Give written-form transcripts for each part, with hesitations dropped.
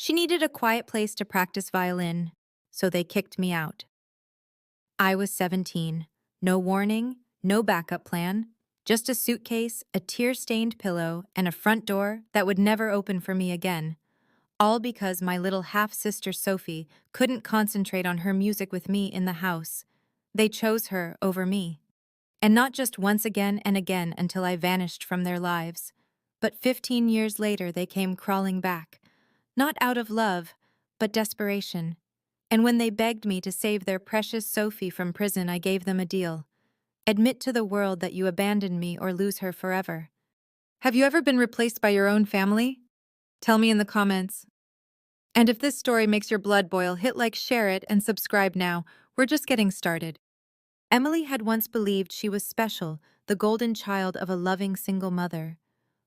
She needed a quiet place to practice violin, so they kicked me out. I was 17. No warning, no backup plan, just a suitcase, a tear-stained pillow, and a front door that would never open for me again. All because my little half-sister Sophie couldn't concentrate on her music with me in the house. They chose her over me. And not just once again and again until I vanished from their lives, but 15 years later they came crawling back. Not out of love, but desperation. And when they begged me to save their precious Sophie from prison, I gave them a deal. Admit to the world that you abandoned me or lose her forever. Have you ever been replaced by your own family? Tell me in the comments. And if this story makes your blood boil, hit like, share it, and subscribe now. We're just getting started. Emily had once believed she was special, the golden child of a loving single mother.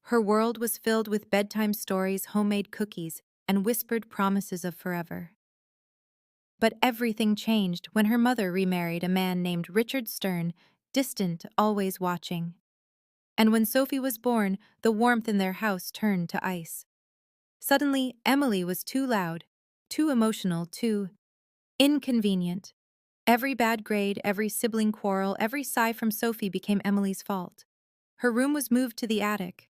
Her world was filled with bedtime stories, homemade cookies, and whispered promises of forever. But everything changed when her mother remarried a man named Richard Stern, distant, always watching. And when Sophie was born, the warmth in their house turned to ice. Suddenly, Emily was too loud, too emotional, too inconvenient. Every bad grade, every sibling quarrel, every sigh from Sophie became Emily's fault. Her room was moved to the attic.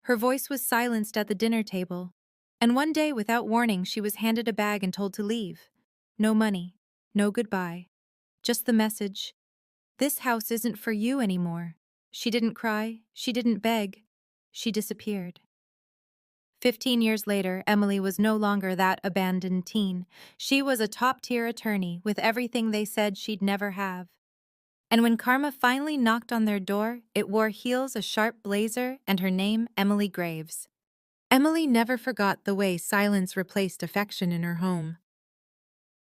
Her voice was silenced at the dinner table. And one day, without warning, she was handed a bag and told to leave. No money, no goodbye. Just the message, "This house isn't for you anymore." She didn't cry, she didn't beg. She disappeared. 15 years later, Emily was no longer that abandoned teen. She was a top-tier attorney with everything they said she'd never have. And when karma finally knocked on their door, it wore heels, a sharp blazer, and her name, Emily Graves. Emily never forgot the way silence replaced affection in her home.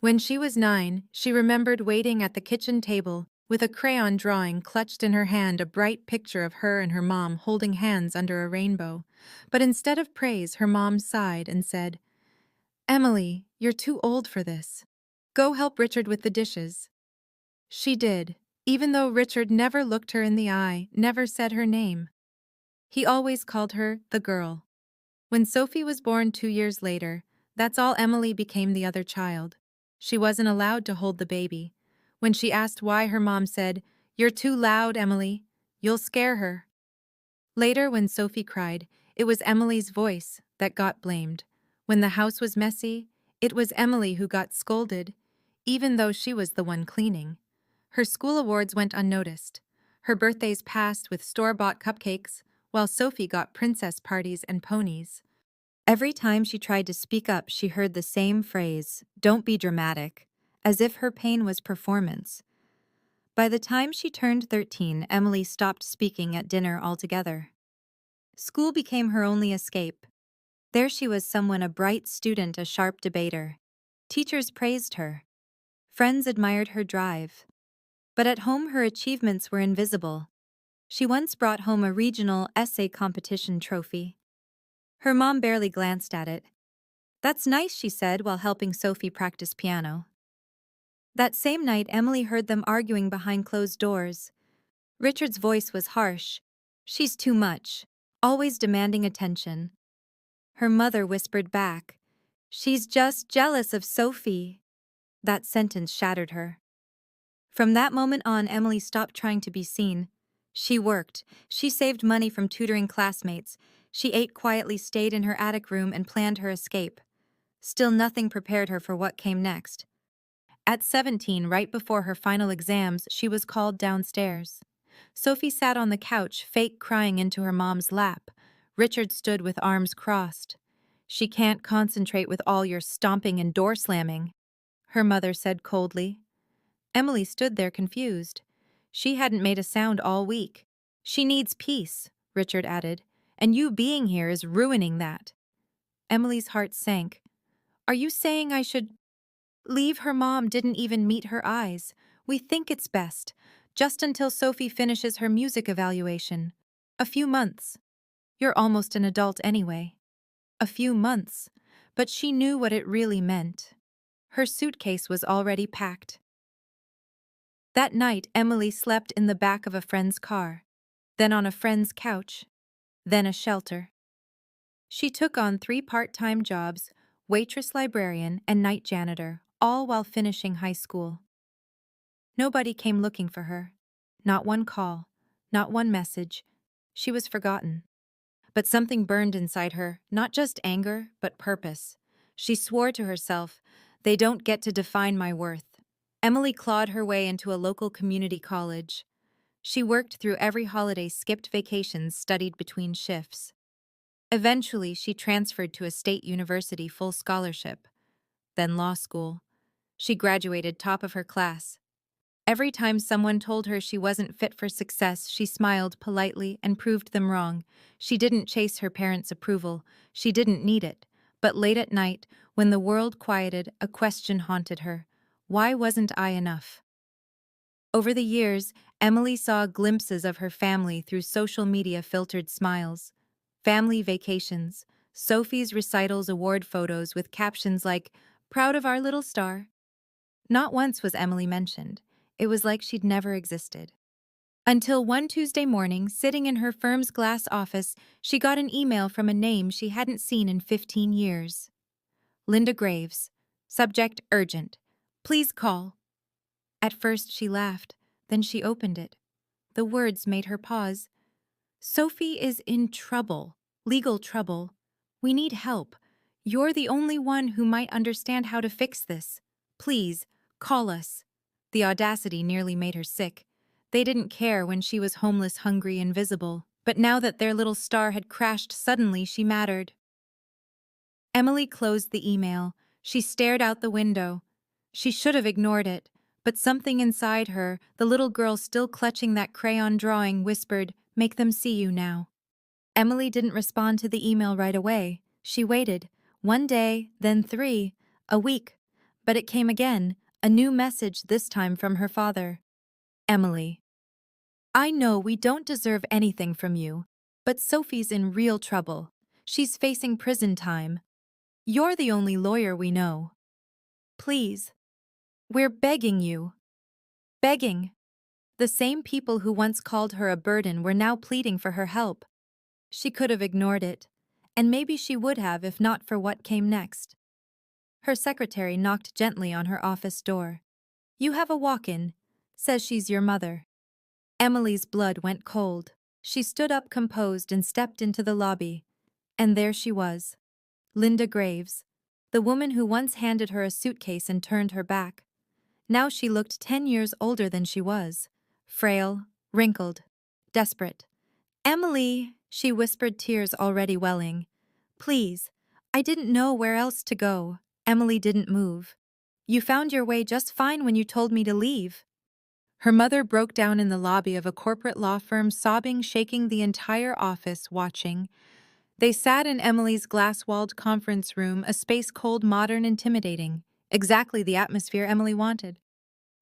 When she was 9, she remembered waiting at the kitchen table, with a crayon drawing clutched in her hand, a bright picture of her and her mom holding hands under a rainbow. But instead of praise, her mom sighed and said, "Emily, you're too old for this. Go help Richard with the dishes." She did, even though Richard never looked her in the eye, never said her name. He always called her the girl. When Sophie was born 2 years later, that's all Emily became, the other child. She wasn't allowed to hold the baby. When she asked why, her mom said, "You're too loud, Emily. You'll scare her." Later, when Sophie cried, it was Emily's voice that got blamed. When the house was messy, it was Emily who got scolded, even though she was the one cleaning. Her school awards went unnoticed. Her birthdays passed with store-bought cupcakes, while Sophie got princess parties and ponies. Every time she tried to speak up, she heard the same phrase, "Don't be dramatic," as if her pain was performance. By the time she turned 13, Emily stopped speaking at dinner altogether. School became her only escape. There she was, someone, a bright student, a sharp debater. Teachers praised her. Friends admired her drive. But at home, her achievements were invisible. She once brought home a regional essay competition trophy. Her mom barely glanced at it. "That's nice," she said while helping Sophie practice piano. That same night, Emily heard them arguing behind closed doors. Richard's voice was harsh. "She's too much, always demanding attention." Her mother whispered back, "She's just jealous of Sophie." That sentence shattered her. From that moment on, Emily stopped trying to be seen. She worked. She saved money from tutoring classmates. She ate quietly, stayed in her attic room, and planned her escape. Still, nothing prepared her for what came next. At 17, right before her final exams, she was called downstairs. Sophie sat on the couch, fake crying into her mom's lap. Richard stood with arms crossed. "She can't concentrate with all your stomping and door slamming," her mother said coldly. Emily stood there confused. She hadn't made a sound all week. "She needs peace," Richard added, "and you being here is ruining that." Emily's heart sank. "Are you saying I should leave?" Her mom didn't even meet her eyes. "We think it's best, just until Sophie finishes her music evaluation. A few months. You're almost an adult anyway." A few months. But she knew what it really meant. Her suitcase was already packed. That night, Emily slept in the back of a friend's car, then on a friend's couch, then a shelter. She took on 3 part-time jobs, waitress librarian, and night janitor, all while finishing high school. Nobody came looking for her. Not one call, not one message. She was forgotten. But something burned inside her, not just anger, but purpose. She swore to herself, "They don't get to define my worth." Emily clawed her way into a local community college. She worked through every holiday, skipped vacations, studied between shifts. Eventually, she transferred to a state university full scholarship, then law school. She graduated top of her class. Every time someone told her she wasn't fit for success, she smiled politely and proved them wrong. She didn't chase her parents' approval. She didn't need it. But late at night, when the world quieted, a question haunted her. Why wasn't I enough? Over the years, Emily saw glimpses of her family through social media filtered smiles. Family vacations, Sophie's recitals, award photos with captions like, "Proud of our little star." Not once was Emily mentioned. It was like she'd never existed. Until one Tuesday morning, sitting in her firm's glass office, she got an email from a name she hadn't seen in 15 years. Linda Graves. Subject urgent. Please call. At first she laughed, then she opened it. The words made her pause. Sophie is in trouble. Legal trouble. We need help. You're the only one who might understand how to fix this. Please, call us. The audacity nearly made her sick. They didn't care when she was homeless, hungry, invisible. But now that their little star had crashed, suddenly she mattered. Emily closed the email. She stared out the window. She should have ignored it, but something inside her, the little girl still clutching that crayon drawing, whispered, "Make them see you now." Emily didn't respond to the email right away. She waited. 1 day, then 3, a week. But it came again, a new message, this time from her father. Emily, I know we don't deserve anything from you, but Sophie's in real trouble. She's facing prison time. You're the only lawyer we know. Please. We're begging you. Begging. The same people who once called her a burden were now pleading for her help. She could have ignored it, and maybe she would have if not for what came next. Her secretary knocked gently on her office door. "You have a walk-in. Says she's your mother." Emily's blood went cold. She stood up composed and stepped into the lobby. And there she was. Linda Graves, the woman who once handed her a suitcase and turned her back. Now she looked 10 years older than she was. Frail, wrinkled, desperate. "Emily," she whispered, tears already welling. "Please, I didn't know where else to go." Emily didn't move. "You found your way just fine when you told me to leave." Her mother broke down in the lobby of a corporate law firm, sobbing, shaking, the entire office watching. They sat in Emily's glass-walled conference room, a space cold, modern, intimidating. Exactly the atmosphere Emily wanted.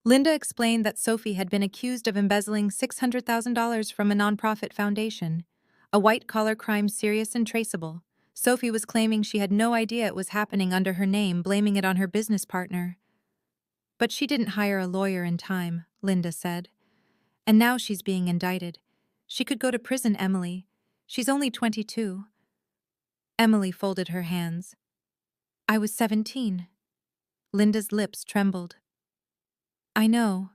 Linda explained that Sophie had been accused of embezzling $600,000 from a nonprofit foundation. A white-collar crime, serious and traceable. Sophie was claiming she had no idea it was happening under her name, blaming it on her business partner. "But she didn't hire a lawyer in time," Linda said. "And now she's being indicted. She could go to prison, Emily. She's only 22. Emily folded her hands. "I was 17. Linda's lips trembled. "I know.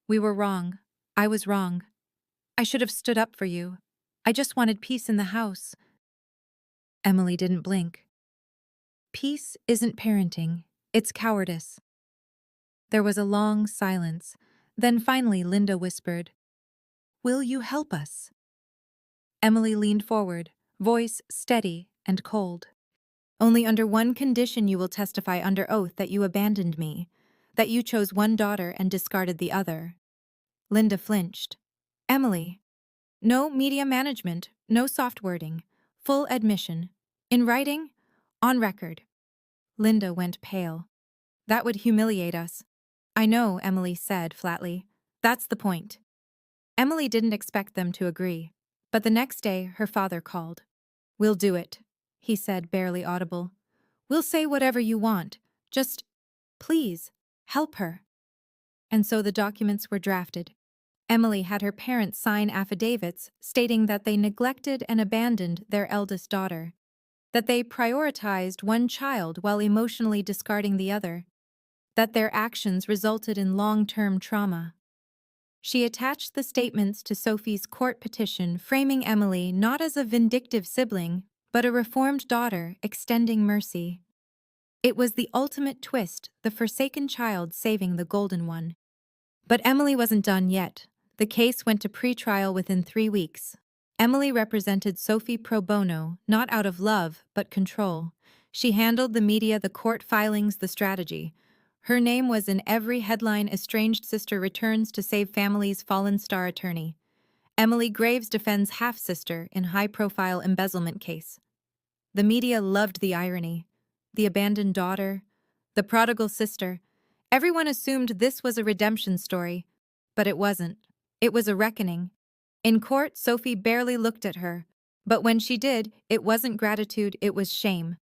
We were wrong. I was wrong. I should have stood up for you. I just wanted peace in the house." Emily didn't blink. "Peace isn't parenting. It's cowardice." There was a long silence. Then finally Linda whispered, "Will you help us?" Emily leaned forward, voice steady and cold. "Only under one condition. You will testify under oath that you abandoned me, that you chose one daughter and discarded the other." Linda flinched. "Emily, no media management, no soft wording, full admission. In writing, on record." Linda went pale. "That would humiliate us." "I know," Emily said flatly. "That's the point." Emily didn't expect them to agree, but the next day her father called. "We'll do it," he said, barely audible. "We'll say whatever you want. Just, please, help her." And so the documents were drafted. Emily had her parents sign affidavits stating that they neglected and abandoned their eldest daughter. that they prioritized one child while emotionally discarding the other, that their actions resulted in long-term trauma. She attached the statements to Sophie's court petition, framing Emily not as a vindictive sibling, but a reformed daughter extending mercy. It was the ultimate twist, the forsaken child saving the golden one. But Emily wasn't done yet. The case went to pretrial within 3 weeks. Emily represented Sophie pro bono, not out of love, but control. She handled the media, the court filings, the strategy. Her name was in every headline: estranged sister returns to save family's fallen star attorney. Emily Graves defends half-sister in high-profile embezzlement case. The media loved the irony. The abandoned daughter, the prodigal sister. Everyone assumed this was a redemption story, but it wasn't. It was a reckoning. In court, Sophie barely looked at her, but when she did, it wasn't gratitude, it was shame.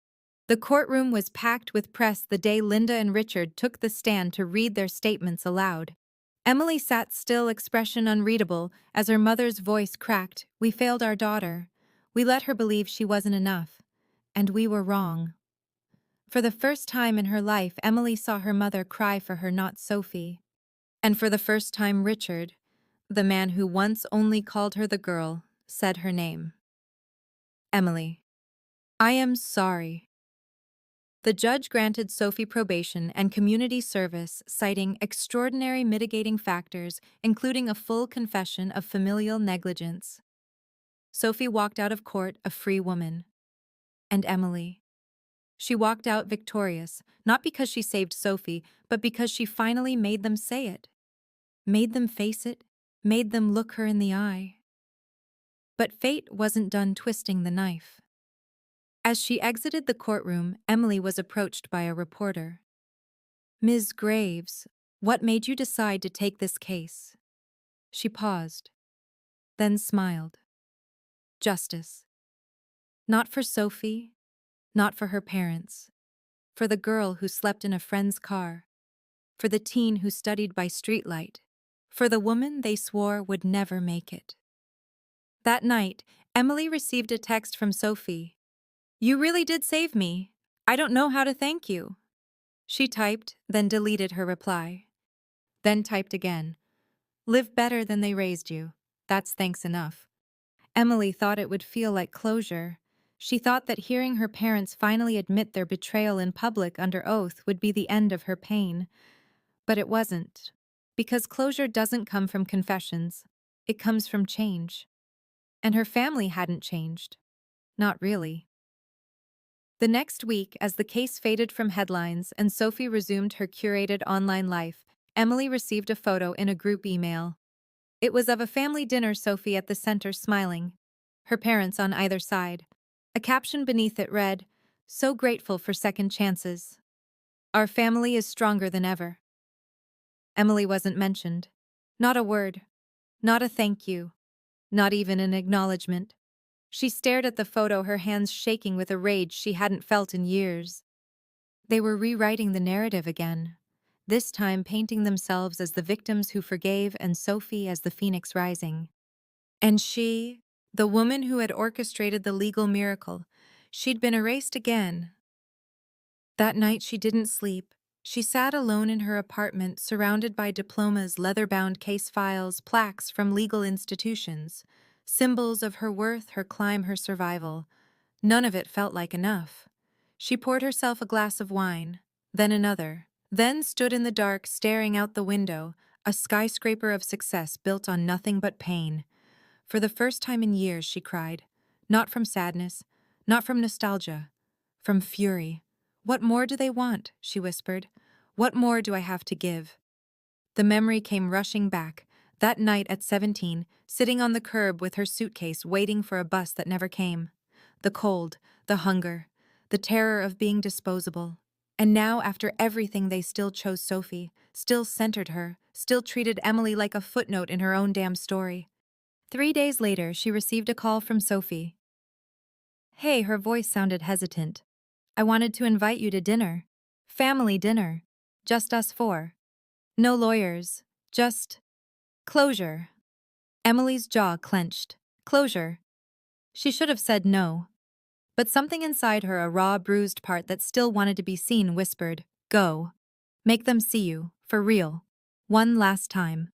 The courtroom was packed with press the day Linda and Richard took the stand to read their statements aloud. Emily sat still, expression unreadable, as her mother's voice cracked. "We failed our daughter. We let her believe she wasn't enough. And we were wrong." For the first time in her life, Emily saw her mother cry for her, not Sophie. And for the first time, Richard, the man who once only called her the girl, said her name. "Emily, I am sorry." The judge granted Sophie probation and community service, citing extraordinary mitigating factors, including a full confession of familial negligence. Sophie walked out of court a free woman. And Emily? She walked out victorious, not because she saved Sophie, but because she finally made them say it. Made them face it, made them look her in the eye. But fate wasn't done twisting the knife. As she exited the courtroom, Emily was approached by a reporter. "Ms. Graves, what made you decide to take this case?" She paused, then smiled. "Justice. Not for Sophie, not for her parents, for the girl who slept in a friend's car, for the teen who studied by streetlight, for the woman they swore would never make it." That night, Emily received a text from Sophie. "You really did save me. I don't know how to thank you." She typed, then deleted her reply. Then typed again. "Live better than they raised you. That's thanks enough." Emily thought it would feel like closure. She thought that hearing her parents finally admit their betrayal in public under oath would be the end of her pain. But it wasn't. Because closure doesn't come from confessions. It comes from change. And her family hadn't changed. Not really. The next week, as the case faded from headlines and Sophie resumed her curated online life, Emily received a photo in a group email. It was of a family dinner, Sophie at the center smiling, her parents on either side. A caption beneath it read, "So grateful for second chances. Our family is stronger than ever." Emily wasn't mentioned. Not a word. Not a thank you. Not even an acknowledgement. She stared at the photo, her hands shaking with a rage she hadn't felt in years. They were rewriting the narrative again, this time painting themselves as the victims who forgave and Sophie as the phoenix rising. And she, the woman who had orchestrated the legal miracle, she'd been erased again. That night she didn't sleep. She sat alone in her apartment, surrounded by diplomas, leather-bound case files, plaques from legal institutions, symbols of her worth, her climb, her survival. None of it felt like enough. She poured herself a glass of wine, then another, then stood in the dark, staring out the window, a skyscraper of success built on nothing but pain. For the first time in years, she cried. Not from sadness, not from nostalgia, from fury. "What more do they want?" she whispered. "What more do I have to give?" The memory came rushing back. That night at 17, sitting on the curb with her suitcase, waiting for a bus that never came. The cold, the hunger, the terror of being disposable. And now, after everything, they still chose Sophie, still centered her, still treated Emily like a footnote in her own damn story. 3 days later, she received a call from Sophie. "Hey," her voice sounded hesitant. "I wanted to invite you to dinner. Family dinner. Just us four. No lawyers. Just closure." Emily's jaw clenched. Closure. She should have said no. But something inside her, a raw, bruised part that still wanted to be seen, whispered, "Go. Make them see you, for real. One last time."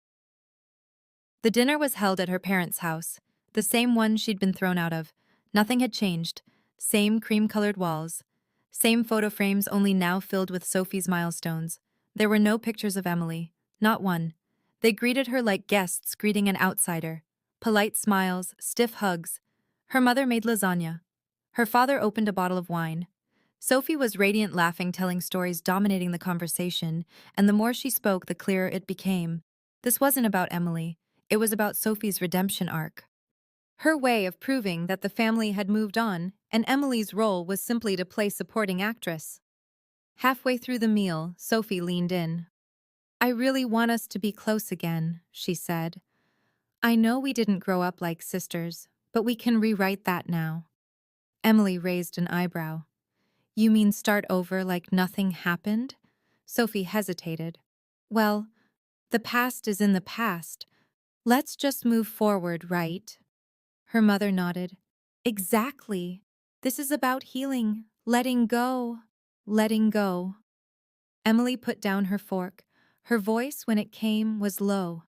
The dinner was held at her parents' house, the same one she'd been thrown out of. Nothing had changed. Same cream-colored walls. Same photo frames, only now filled with Sophie's milestones. There were no pictures of Emily. Not one. They greeted her like guests greeting an outsider. Polite smiles, stiff hugs. Her mother made lasagna. Her father opened a bottle of wine. Sophie was radiant, laughing, telling stories, dominating the conversation, and the more she spoke, the clearer it became. This wasn't about Emily. It was about Sophie's redemption arc. Her way of proving that the family had moved on, and Emily's role was simply to play supporting actress. Halfway through the meal, Sophie leaned in. "I really want us to be close again," she said. "I know we didn't grow up like sisters, but we can rewrite that now." Emily raised an eyebrow. "You mean start over like nothing happened?" Sophie hesitated. "Well, the past is in the past. Let's just move forward, right?" Her mother nodded. "Exactly. This is about healing, letting go, letting go." Emily put down her fork. Her voice, when it came, was low,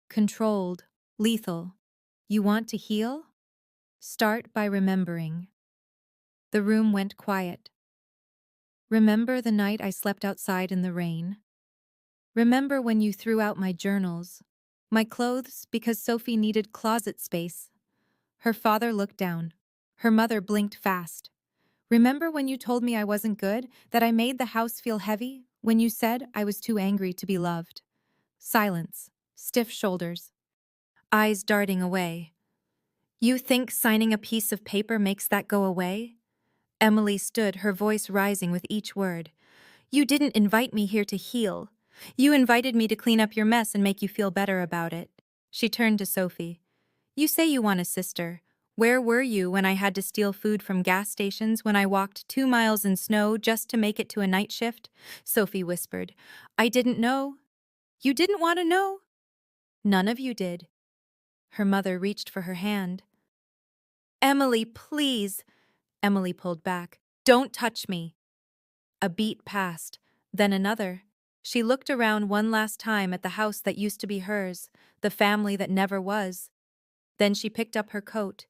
controlled, lethal. "You want to heal? Start by remembering." The room went quiet. "Remember the night I slept outside in the rain? Remember when you threw out my journals, my clothes, because Sophie needed closet space?" Her father looked down. Her mother blinked fast. "Remember when you told me I wasn't good, that I made the house feel heavy, when you said I was too angry to be loved?" Silence. Stiff shoulders. Eyes darting away. "You think signing a piece of paper makes that go away?" Emily stood, her voice rising with each word. "You didn't invite me here to heal. You invited me to clean up your mess and make you feel better about it." She turned to Sophie. "You say you want a sister. Where were you when I had to steal food from gas stations, when I walked 2 miles in snow just to make it to a night shift?" Sophie whispered. "I didn't know." "You didn't want to know?" "None of you did." Her mother reached for her hand. "Emily, please." Emily pulled back. "Don't touch me." A beat passed, then another. She looked around one last time at the house that used to be hers, the family that never was. Then she picked up her coat.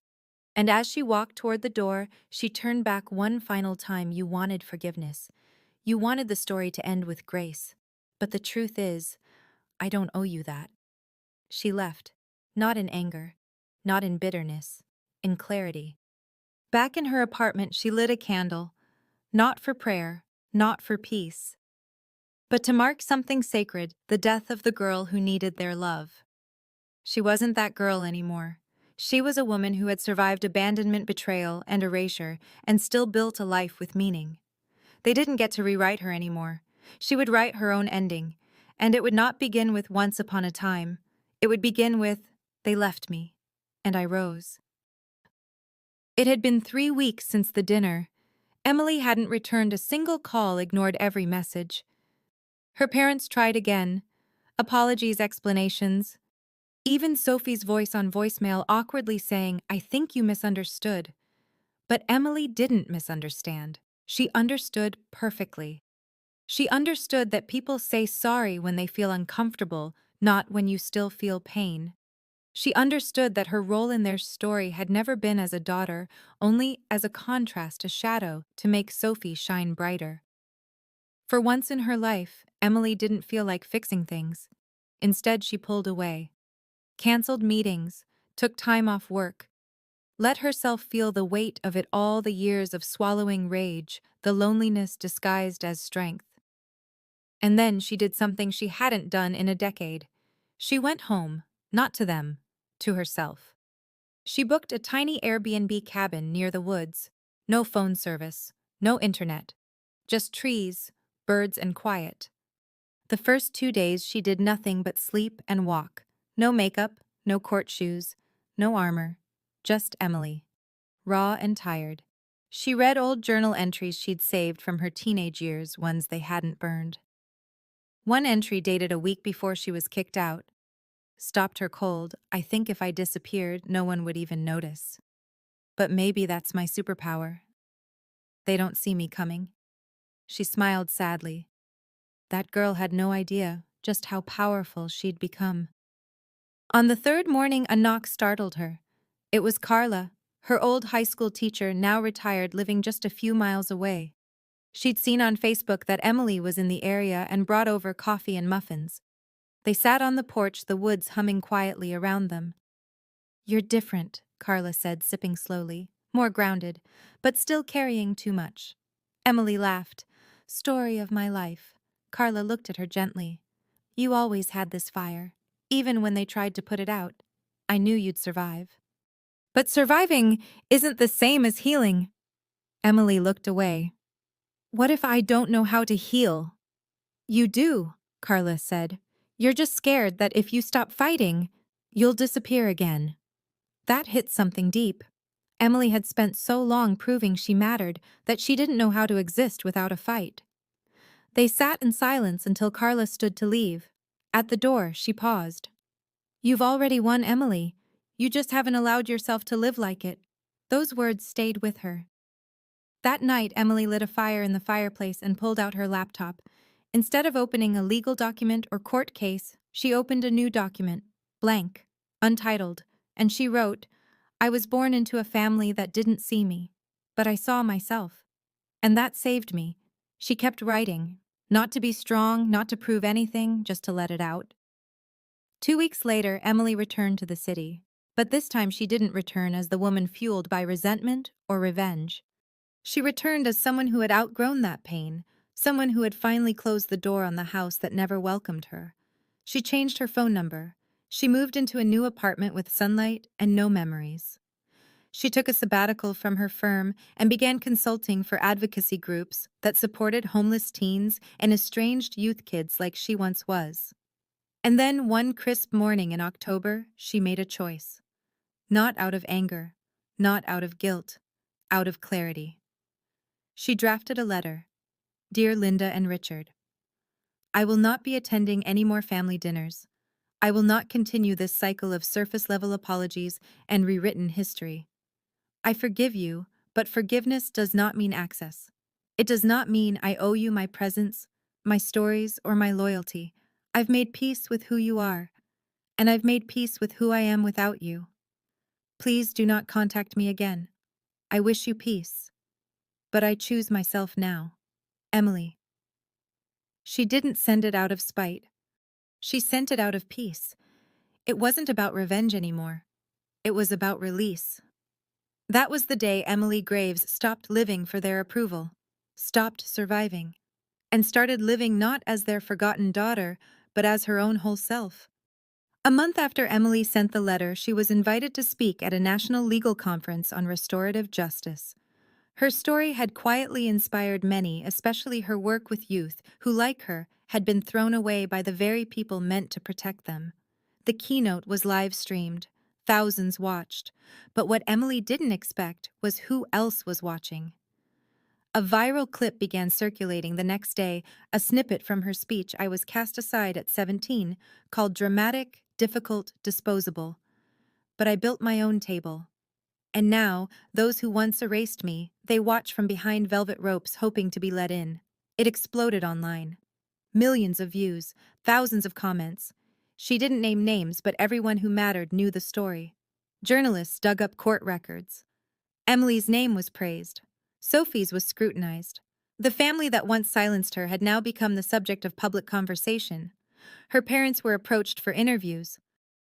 And as she walked toward the door, she turned back one final time. "You wanted forgiveness. You wanted the story to end with grace. But the truth is, I don't owe you that." She left, not in anger, not in bitterness, in clarity. Back in her apartment, she lit a candle, not for prayer, not for peace, but to mark something sacred, the death of the girl who needed their love. She wasn't that girl anymore. She was a woman who had survived abandonment, betrayal, and erasure, and still built a life with meaning. They didn't get to rewrite her anymore. She would write her own ending, and it would not begin with "once upon a time." It would begin with "they left me, and I rose." It had been 3 weeks since the dinner. Emily hadn't returned a single call, ignored every message. Her parents tried again. Apologies, explanations. Even Sophie's voice on voicemail awkwardly saying, "I think you misunderstood." But Emily didn't misunderstand. She understood perfectly. She understood that people say sorry when they feel uncomfortable, not when you still feel pain. She understood that her role in their story had never been as a daughter, only as a contrast, a shadow, to make Sophie shine brighter. For once in her life, Emily didn't feel like fixing things. Instead, she pulled away, canceled meetings, took time off work, let herself feel the weight of it all, the years of swallowing rage, the loneliness disguised as strength. And then she did something she hadn't done in a decade. She went home, not to them, to herself. She booked a tiny Airbnb cabin near the woods. No phone service, no internet, just trees, birds, and quiet. The first 2 days she did nothing but sleep and walk. No makeup, no court shoes, no armor, just Emily. Raw and tired. She read old journal entries she'd saved from her teenage years, ones they hadn't burned. One entry dated a week before she was kicked out. Stopped her cold. "I think if I disappeared, no one would even notice. But maybe that's my superpower. They don't see me coming." She smiled sadly. That girl had no idea just how powerful she'd become. On the third morning, a knock startled her. It was Carla, her old high school teacher, now retired, living just a few miles away. She'd seen on Facebook that Emily was in the area and brought over coffee and muffins. They sat on the porch, the woods humming quietly around them. "You're different," Carla said, sipping slowly, more grounded, but still carrying too much. Emily laughed. "Story of my life." Carla looked at her gently. "You always had this fire. Even when they tried to put it out, I knew you'd survive." "But surviving isn't the same as healing." Emily looked away. "What if I don't know how to heal?" "You do," Carla said. "You're just scared that if you stop fighting, you'll disappear again." That hit something deep. Emily had spent so long proving she mattered that she didn't know how to exist without a fight. They sat in silence until Carla stood to leave. At the door, she paused. "You've already won, Emily. You just haven't allowed yourself to live like it." Those words stayed with her. That night, Emily lit a fire in the fireplace and pulled out her laptop. Instead of opening a legal document or court case, she opened a new document, blank, untitled, and she wrote, "I was born into a family that didn't see me, but I saw myself. And that saved me." She kept writing, not to be strong, not to prove anything, just to let it out. 2 weeks later, Emily returned to the city. But this time she didn't return as the woman fueled by resentment or revenge. She returned as someone who had outgrown that pain, someone who had finally closed the door on the house that never welcomed her. She changed her phone number. She moved into a new apartment with sunlight and no memories. She took a sabbatical from her firm and began consulting for advocacy groups that supported homeless teens and estranged youth kids like she once was. And then one crisp morning in October, she made a choice. Not out of anger, not out of guilt, out of clarity. She drafted a letter. "Dear Linda and Richard, I will not be attending any more family dinners. I will not continue this cycle of surface-level apologies and rewritten history. I forgive you, but forgiveness does not mean access. It does not mean I owe you my presence, my stories, or my loyalty. I've made peace with who you are, and I've made peace with who I am without you. Please do not contact me again. I wish you peace. But I choose myself now. Emily." She didn't send it out of spite. She sent it out of peace. It wasn't about revenge anymore. It was about release. That was the day Emily Graves stopped living for their approval, stopped surviving, and started living not as their forgotten daughter, but as her own whole self. A month after Emily sent the letter, she was invited to speak at a national legal conference on restorative justice. Her story had quietly inspired many, especially her work with youth who, like her, had been thrown away by the very people meant to protect them. The keynote was live-streamed. Thousands watched. But what Emily didn't expect was who else was watching. A viral clip began circulating the next day, a snippet from her speech "I was cast aside at 17, called dramatic, difficult, disposable. But I built my own table. And now, those who once erased me, they watch from behind velvet ropes hoping to be let in." It exploded online. Millions of views, thousands of comments. She didn't name names, but everyone who mattered knew the story. Journalists dug up court records. Emily's name was praised. Sophie's was scrutinized. The family that once silenced her had now become the subject of public conversation. Her parents were approached for interviews.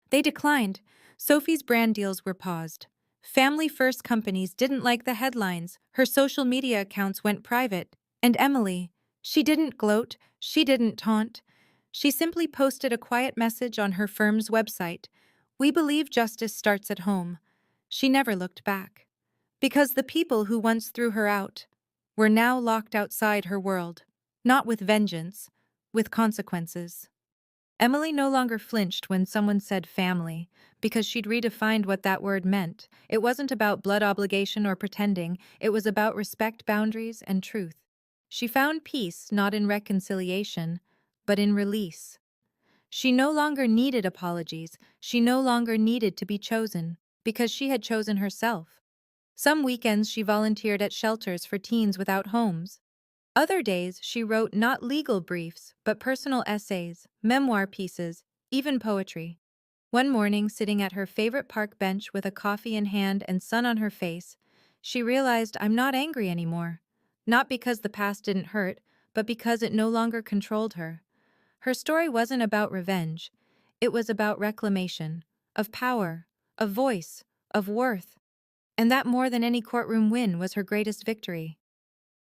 They declined. Sophie's brand deals were paused. Family-first companies didn't like the headlines. Her social media accounts went private. And Emily, she didn't gloat, she didn't taunt. She simply posted a quiet message on her firm's website. "We believe justice starts at home." She never looked back. Because the people who once threw her out were now locked outside her world, not with vengeance, with consequences. Emily no longer flinched when someone said family, because she'd redefined what that word meant. It wasn't about blood obligation or pretending, it was about respect, boundaries, and truth. She found peace not in reconciliation, but in release. She no longer needed apologies, she no longer needed to be chosen, because she had chosen herself. Some weekends she volunteered at shelters for teens without homes. Other days she wrote not legal briefs, but personal essays, memoir pieces, even poetry. One morning, sitting at her favorite park bench with a coffee in hand and sun on her face, she realized, I'm not angry anymore. Not because the past didn't hurt, but because it no longer controlled her. Her story wasn't about revenge. It was about reclamation, of power, of voice, of worth. And that more than any courtroom win was her greatest victory.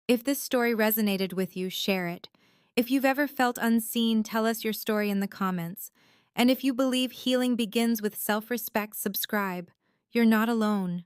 If this story resonated with you, share it. If you've ever felt unseen, tell us your story in the comments. And if you believe healing begins with self-respect, subscribe. You're not alone.